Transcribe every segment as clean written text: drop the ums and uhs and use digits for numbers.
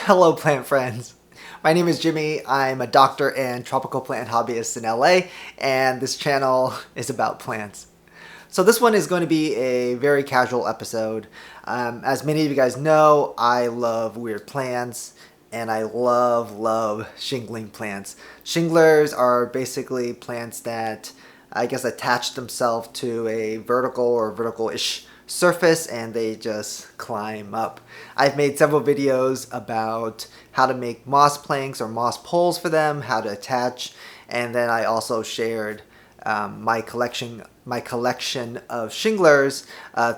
Hello plant friends. My name is Jimmy. I'm a doctor and tropical plant hobbyist in LA, and this channel is about plants. So this one is going to be a very casual episode. As many of you guys know, I love weird plants and I love shingling plants. Shinglers are basically plants that I guess attach themselves to a vertical or vertical-ish surface and they just climb up. I've made several videos about how to make moss planks or moss poles for them, how to attach, and then I also shared my collection of shinglers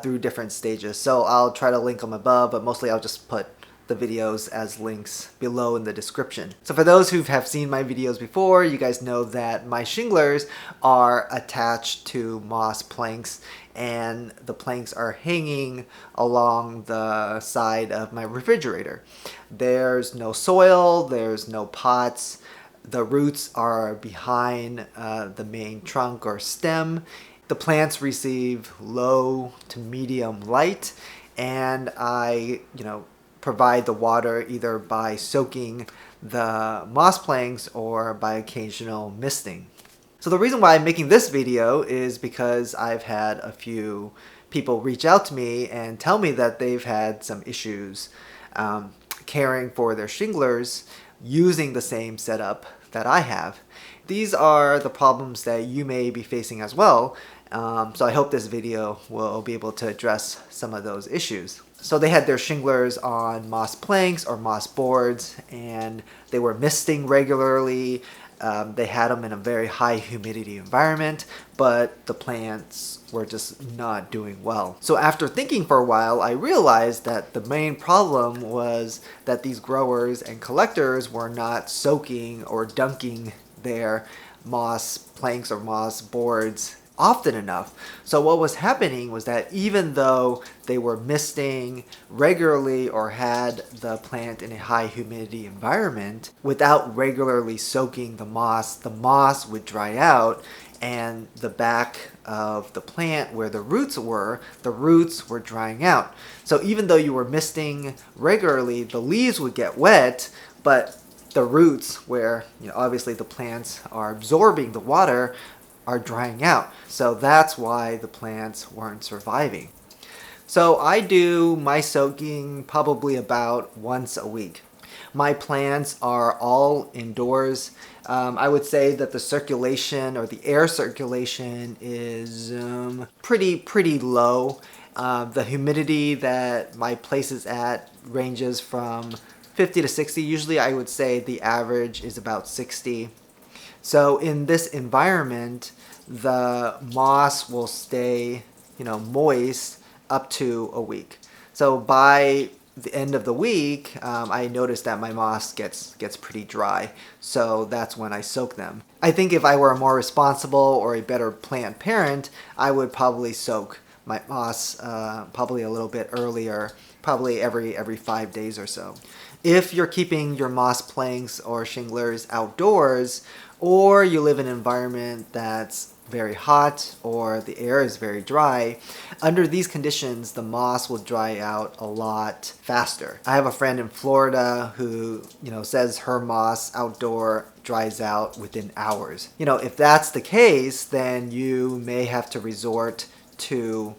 through different stages. So I'll try to link them above, but mostly I'll just put the videos as links below in the description. So for those who have seen my videos before, you guys know that my shinglers are attached to moss planks and the planks are hanging along the side of my refrigerator. There's no soil, there's no pots, the roots are behind the main trunk or stem. The plants receive low to medium light, and I, provide the water either by soaking the moss planks or by occasional misting. So the reason why I'm making this video is because I've had a few people reach out to me and tell me that they've had some issues caring for their shinglers using the same setup that I have. These are the problems that you may be facing as well. So I hope this video will be able to address some of those issues. So they had their shinglers on moss planks or moss boards and they were misting regularly. They had them in a very high humidity environment, but the plants were just not doing well. So after thinking for a while, I realized that the main problem was that these growers and collectors were not soaking or dunking their moss planks or moss boards often enough. So what was happening was that even though they were misting regularly or had the plant in a high humidity environment, without regularly soaking the moss would dry out, and the back of the plant where the roots were drying out. So even though you were misting regularly, the leaves would get wet, but the roots where obviously the plants are absorbing the water are drying out. So that's why the plants weren't surviving. So I do my soaking probably about once a week. My plants are all indoors. I would say that the circulation or the air circulation is pretty low. The humidity that my place is at ranges from 50 to 60. Usually I would say the average is about 60. So in this environment, the moss will stay, moist up to a week. So by the end of the week, I noticed that my moss gets pretty dry. So that's when I soak them. I think if I were a more responsible or a better plant parent, I would probably soak my moss probably a little bit earlier, probably every 5 days or so. If you're keeping your moss planks or shinglers outdoors, or you live in an environment that's very hot or the air is very dry, under these conditions the moss will dry out a lot faster. I have a friend in Florida who says her moss outdoor dries out within hours. If that's the case, then you may have to resort to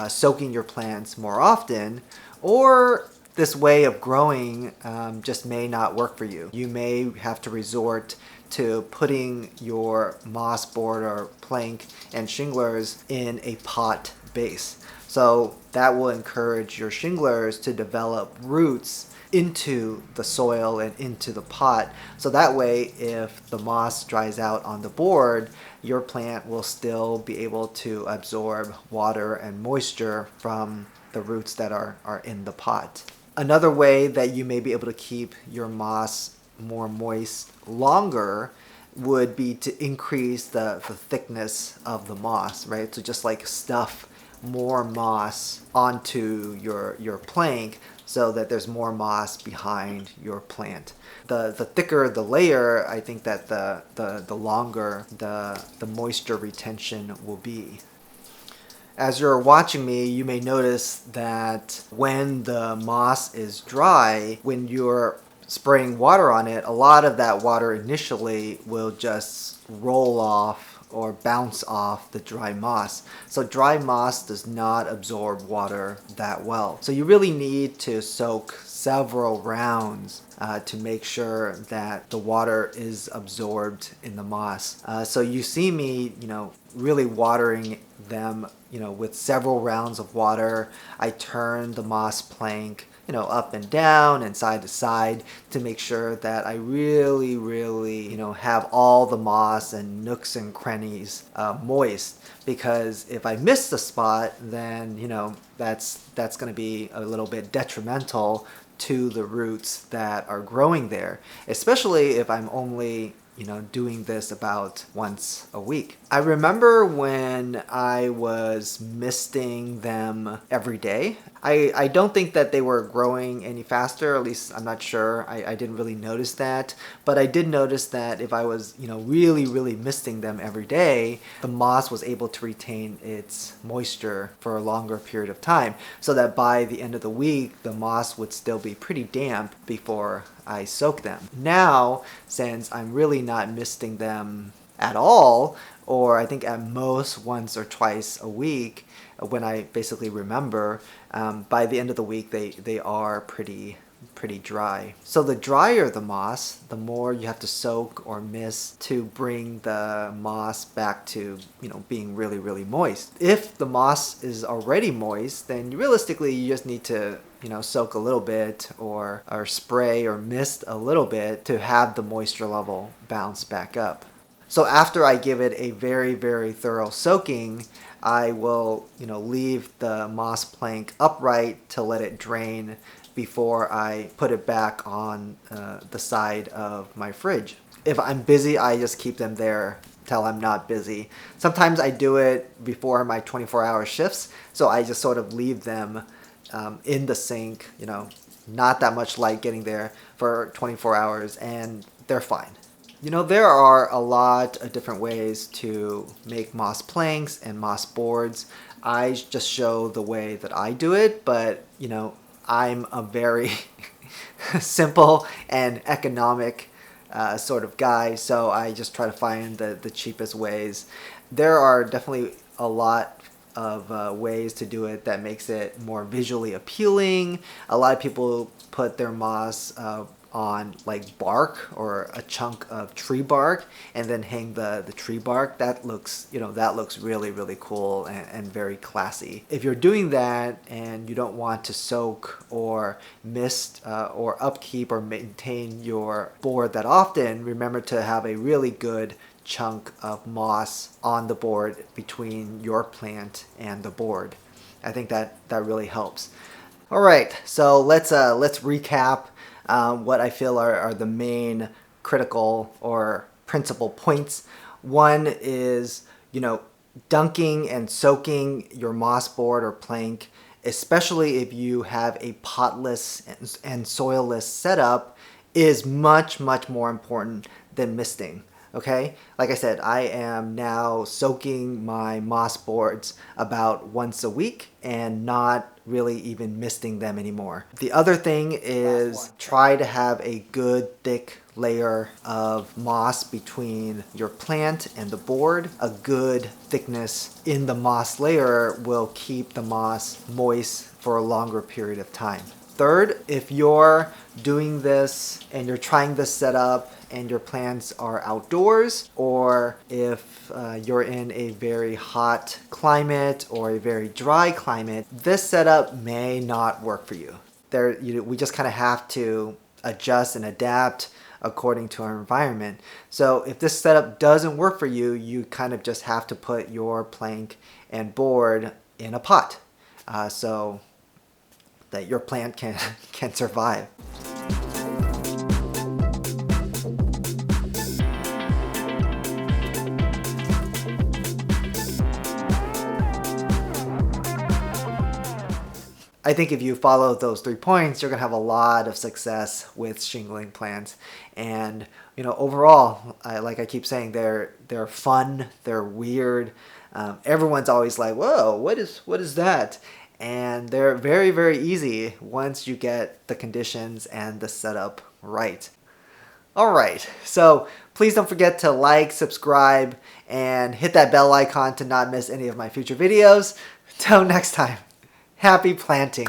soaking your plants more often, or this way of growing just may not work for you. You may have to resort to putting your moss board or plank and shinglers in a pot base. So that will encourage your shinglers to develop roots into the soil and into the pot. So that way, if the moss dries out on the board, your plant will still be able to absorb water and moisture from the roots that are in the pot. Another way that you may be able to keep your moss more moist longer would be to increase the thickness of the moss, right? So just like stuff more moss onto your plank so that there's more moss behind your plant. The thicker the layer, I think that the longer the moisture retention will be. As you're watching me, you may notice that when the moss is dry, when you're spraying water on it, a lot of that water initially will just roll off or bounce off the dry moss. So dry moss does not absorb water that well. So you really need to soak several rounds to make sure that the water is absorbed in the moss. So you see me, really watering them, with several rounds of water. I turn the moss plank up and down and side to side to make sure that I really, have all the moss and nooks and crannies moist. Because if I miss the spot, then, that's going to be a little bit detrimental to the roots that are growing there, especially if I'm only doing this about once a week. I remember when I was misting them every day. I don't think that they were growing any faster, at least I'm not sure. I didn't really notice that, but I did notice that if I was, really misting them every day, the moss was able to retain its moisture for a longer period of time, so that by the end of the week, the moss would still be pretty damp before I soak them. Now, since I'm really not misting them at all, or I think at most once or twice a week, when I basically remember, by the end of the week they are pretty dry. So the drier the moss, the more you have to soak or mist to bring the moss back to being really moist. If the moss is already moist, then realistically you just need to soak a little bit or spray or mist a little bit to have the moisture level bounce back up. So after I give it a very thorough soaking, I will leave the moss plank upright to let it drain before I put it back on the side of my fridge. If I'm busy, I just keep them there till I'm not busy. Sometimes I do it before my 24-hour shifts, so I just sort of leave them in the sink, not that much light getting there for 24 hours, and they're fine. There are a lot of different ways to make moss planks and moss boards. I just show the way that I do it, but I'm a very simple and economic sort of guy, so I just try to find the cheapest ways. There are definitely a lot of ways to do it that makes it more visually appealing. A lot of people put their moss on like bark or a chunk of tree bark and then hang the tree bark. That looks really cool and very classy. If you're doing that and you don't want to soak or mist or upkeep or maintain your board that often, remember to have a really good chunk of moss on the board between your plant and the board. I think that really helps. All right, so let's recap what I feel are the main critical or principal points. One is, dunking and soaking your moss board or plank, especially if you have a potless and soilless setup, is much more important than misting. Okay, like I said, I am now soaking my moss boards about once a week and not really even misting them anymore. The other thing is try to have a good thick layer of moss between your plant and the board. A good thickness in the moss layer will keep the moss moist for a longer period of time. Third, if you're doing this and you're trying this setup and your plants are outdoors, or if you're in a very hot climate or a very dry climate, this setup may not work for you. We just kind of have to adjust and adapt according to our environment. So if this setup doesn't work for you, you kind of just have to put your plank and board in a pot so that your plant can survive. I think if you follow those 3 points, you're gonna have a lot of success with shingling plants. And overall, like I keep saying, they're fun, they're weird. Everyone's always like, "Whoa, what is that?" and they're very, very easy once you get the conditions and the setup right. Alright, so please don't forget to like, subscribe, and hit that bell icon to not miss any of my future videos. Till next time, happy planting!